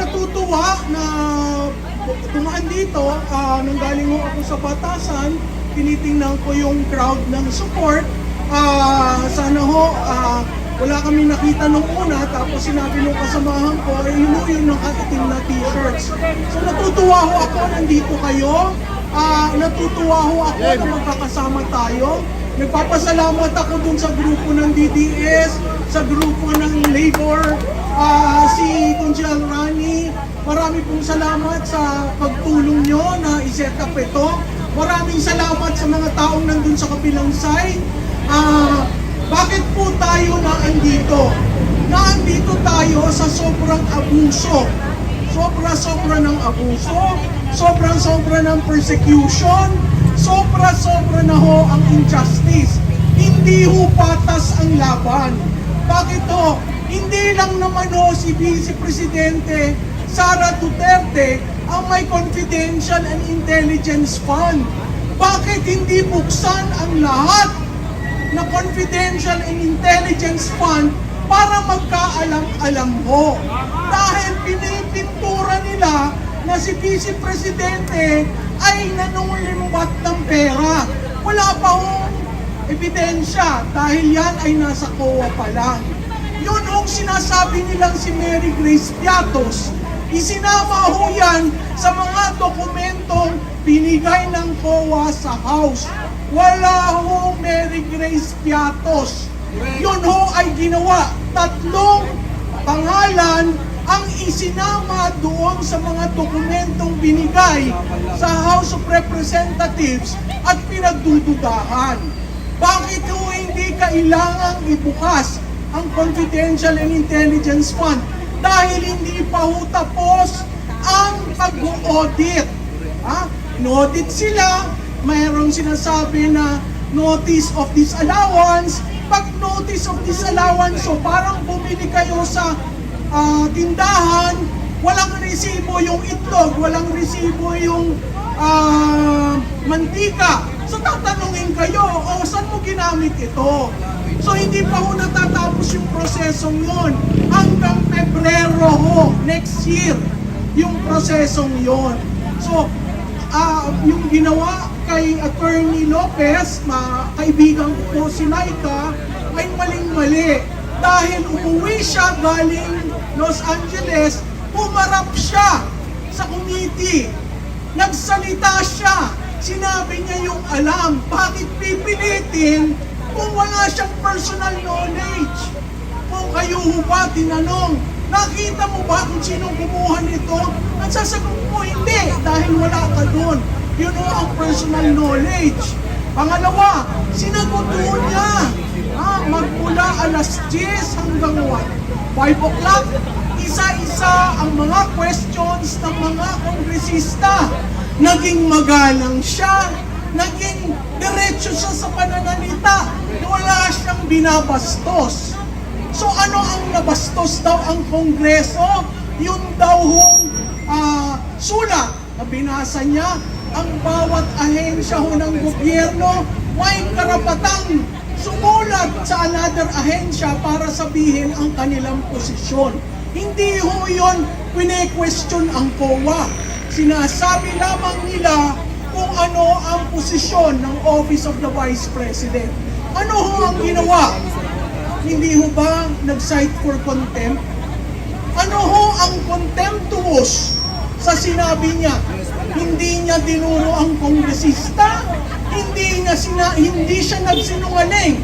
natutuwa na tumaan dito, nung galing ho ako sa Batasan, tinitingnan ko yung crowd ng support. Sana ho, wala kami nakita nung una, tapos sinabi nung kasamahan ko, yun yung nakaitim na t-shirts. So natutuwa ho ako, nandito kayo. Natutuwa ho ako na magkakasama tayo. Nagpapasalamat ako dun sa grupo ng DDS, sa grupo ng Labor, si Conchal Rani. Marami pong salamat sa pagtulong nyo na i-set up ito. Maraming salamat sa mga taong nandun sa kabilang side. Bakit po tayo naandito? Naandito tayo sa sobrang abuso. Sobra-sobra ng abuso, sobrang-sobra ng persecution, sobra-sobra na ho ang injustice. Hindi ho patas ang laban. Bakit ho? Hindi lang naman ho si Vice Presidente Sara Duterte ang may confidential and intelligence fund. Bakit hindi buksan ang lahat na confidential and intelligence fund para magkaalam-alam ho? Dahil pinipintura nila na si Vice Presidente ay nanungulimbat ng pera. Wala pa hong ebidensya dahil yan ay nasa COA pa lang. Yun ang sinasabi nilang si Mary Grace Piatos. Isinama ho yan sa mga dokumentong binigay ng COA sa House. Wala ho Mary Grace Piatos. Yun ho ay ginawa. 3 pangalan ang isinama doon sa mga dokumentong binigay sa House of Representatives at pinagdududahan. Bakit ho hindi kailangang ibukas ang Confidential and Intelligence Fund? Dahil hindi pa ho tapos ang pag-audit. In-audit sila, mayroong sinasabi na notice of disallowance. Pag notice of disallowance, so parang bumili kayo sa tindahan, walang resibo yung itlog, walang resibo yung mantika. So tatanungin kayo, saan mo ginamit ito? So hindi pa ho natatapos yung prosesong yon. Hanggang Pebrero ho, next year, yung prosesong yon. So, yung ginawa kay Attorney Lopez, kaibigan ko po si Laika, ay maling-mali. Dahil umuwi siya galing Los Angeles, pumarap siya sa committee. Nagsalita siya. Sinabi niya yung alam. Bakit pipilitin kung wala siyang personal knowledge? Kung kayo ba tinanong, nakita mo ba kung sinong kumuha nito? At sasagot mo, hindi, dahil wala ka doon. Yun ang personal knowledge. Pangalawa, sinagot niya. Magmula alas 10 hanggang 5 o'clock, isa-isa ang mga questions ng mga kongresista. Naging magalang siya, naging diretso siya sa pananalita, wala siyang binabastos. So ano ang nabastos daw ang Kongreso? Yun daw hong sulat na binasa niya, ang bawat ahensya ho ng gobyerno may karapatang sumulat sa another ahensya para sabihin ang kanilang posisyon. Hindi ho yun pine-question ang COA. Sinasabi lamang nila kung ano ang posisyon ng Office of the Vice President. Ano ho ang ginawa? Hindi ho ba nag-cite for contempt? Ano ho ang contemptuous sa sinabi niya? Hindi niya dinuro ang kongresista, hindi siya nagsinungaling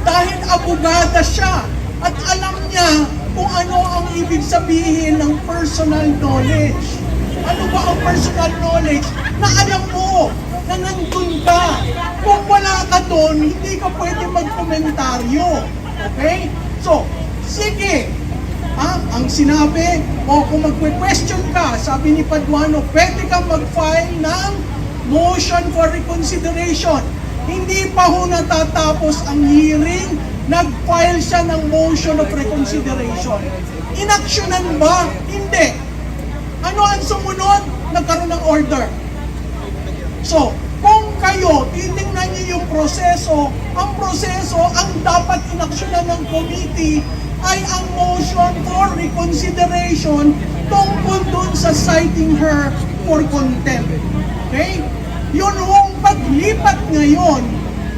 dahil abogada siya at alam niya kung ano ang ibig sabihin ng personal knowledge. Ano ba ang personal knowledge? Na alam mo na nandun ka. Kung wala ka doon, hindi ka pwede magkomentaryo. Okay? So, sige. Ang sinabi, kung magque-question ka, sabi ni Paduano, pwede kang mag-file ng motion for reconsideration. Hindi pa ho natatapos ang hearing, nag-file siya ng motion of reconsideration. Inaksyonan ba? Hindi. Ano ang sumunod? Nagkaroon ng order. So, kung kayo, titingnan niyo yung proseso, ang dapat inaksyonan ng committee ay ang motion for reconsideration tungkol sa citing her for contempt. Okay? Yun hong paglipat ngayon,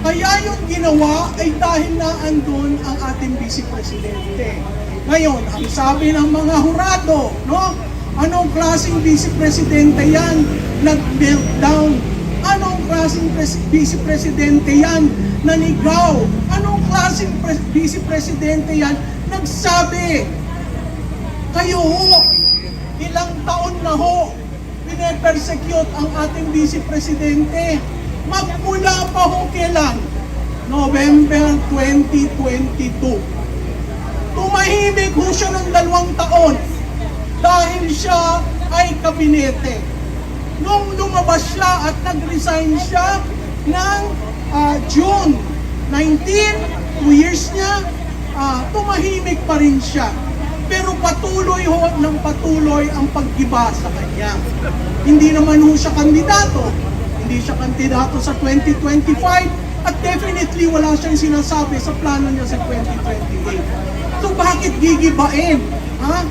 kaya yung ginawa ay dahil na andun ang ating Vice Presidente. Ngayon, ang sabi ng mga hurado, no? Anong klaseng Vice Presidente yan? Nag-meltdown. Anong klaseng Vice Presidente yan? Nanigaw. Anong klaseng Vice Presidente yan? Nagsabi. Kayo ho, ilang taon na ho, pine-persecute ang ating Vice Presidente. Magmula pa ho kailan? November 2022. Tumahimik ho siya ng 2 taon dahil siya ay kabinete. Nung lumabas siya at nag-resign siya ng June 19, 2 years niya, tumahimik pa rin siya. Pero patuloy ho ng patuloy ang paggiba sa kanya. Hindi naman ho siya kandidato. Hindi siya kandidato sa 2025 at definitely wala siyang sinasabi sa plano niya sa 2028. So bakit gigibain? Ha?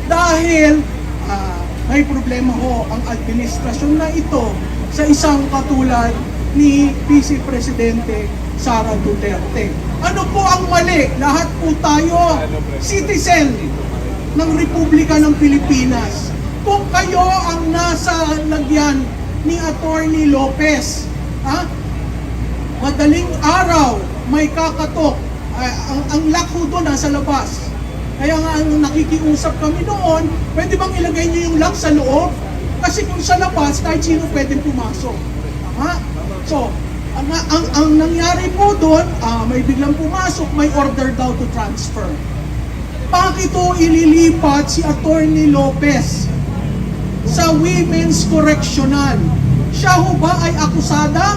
Dahil may problema ho ang administrasyon na ito sa isang katulad ni Vice Presidente Sara Duterte. Ano po ang mali? Lahat po tayo citizen ng Republika ng Pilipinas. Kung kayo ang nasa lagyan ni Attorney Lopez, madaling araw may kakatok, ang lock ho doon nasa labas. Kaya nga ang nakikiusap kami noon, pwede bang ilagay niyo yung lock sa loob? Kasi kung sa labas, kahit sino pwedeng pumasok. So, ang nangyari po doon, may biglang pumasok, may order daw to transfer. Bakit ito ililipat si Attorney Lopez sa Women's Correctional? Siya ho ba ay akusada?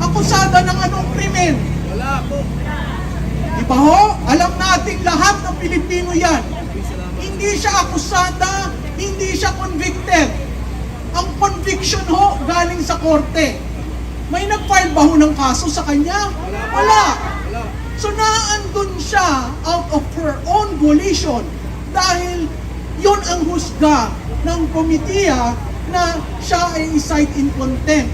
Akusada ng anong krimen? Wala po. Diba ho? Alam nating lahat ng Pilipino yan. Hindi siya akusada, hindi siya convicted. Ang conviction ho galing sa korte. May nag-file ba ho ng kaso sa kanya? Wala. So naandun siya out of her own volition dahil yun ang husga ng komitiya na siya ay cite in contempt.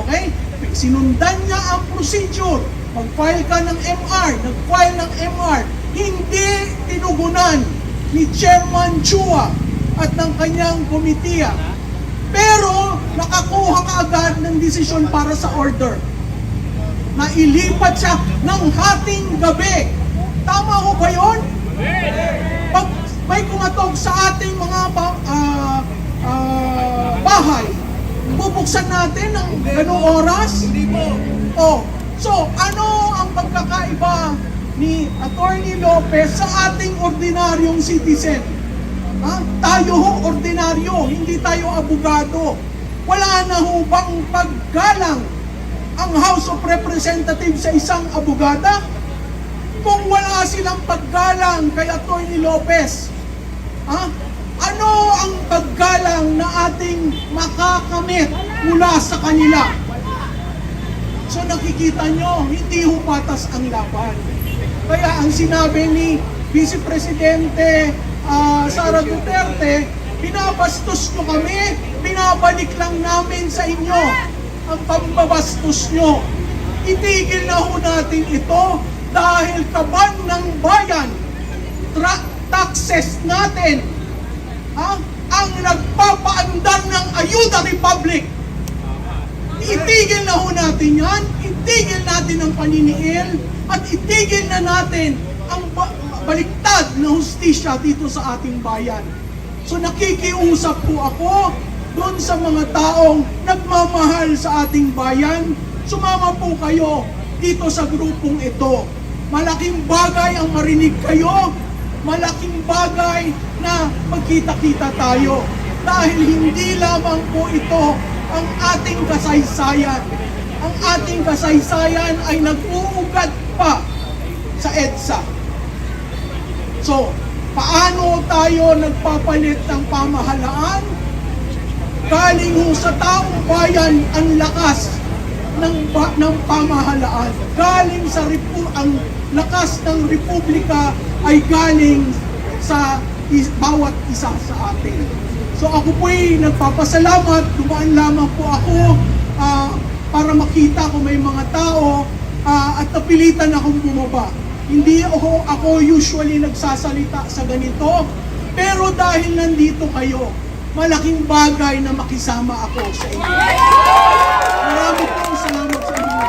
Okay? Sinundan niya ang procedure. Mag-file ka ng MR, nag-file ng MR. Hindi tinugunan ni Chairman Chua at ng kanyang komitiya. Pero nakakuha ka agad ng desisyon para sa order. Nailipat siya ng hating gabi. Tama ho ba yun? Pag may kumatok sa ating mga bahay, bubuksan natin ng ganong oras? Hindi po. Oh, so ano ang pagkakaiba ni Attorney Lopez sa ating ordinaryong citizen? Tayo ho ordinaryo, hindi tayo abogado. Wala na ho bang paggalang ang House of Representatives sa isang abogada? Kung wala silang paggalang kay Attorney Lopez, ano ang paggalang na ating makakamit mula sa kanila? So nakikita nyo, hindi ho patas ang laban. Kaya ang sinabi ni Vice Presidente Sara Duterte, binabastos nyo kami, binabalik lang namin sa inyo ang pambabastos nyo. Itigil na ho natin ito dahil kaban ng bayan, taxes natin, ang nagpapaandar ng Ayuda Republic. Itigil na ho natin yan, itigil natin ang paniniil, at itigil na natin ang baliktad na hustisya dito sa ating bayan. So nakikiusap po ako doon sa mga taong nagmamahal sa ating bayan, sumama po kayo dito sa grupong ito. Malaking bagay ang marinig kayo, malaking bagay na magkita-kita tayo. Dahil hindi lamang po ito ang ating kasaysayan. Ang ating kasaysayan ay nag-uugat pa sa EDSA. So, paano tayo nagpapalit ng pamahalaan? Galing ho sa taong bayan ang lakas ng pamahalaan. Galing sa ang lakas ng republika ay galing sa bawat isa sa atin. So ako po'y nagpapasalamat, dumaan lamang po ako para makita ko may mga tao at napilitan akong bumaba. Hindi ako usually nagsasalita sa ganito, pero dahil nandito kayo, malaking bagay na makisama ako sa inyo. Maraming salamat sa inyo.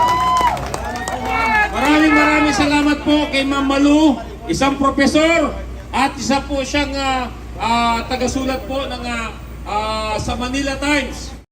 Maraming salamat po kay Ma'am Malu, isang profesor at isa po siyang tagasulat po ng sa Manila Times.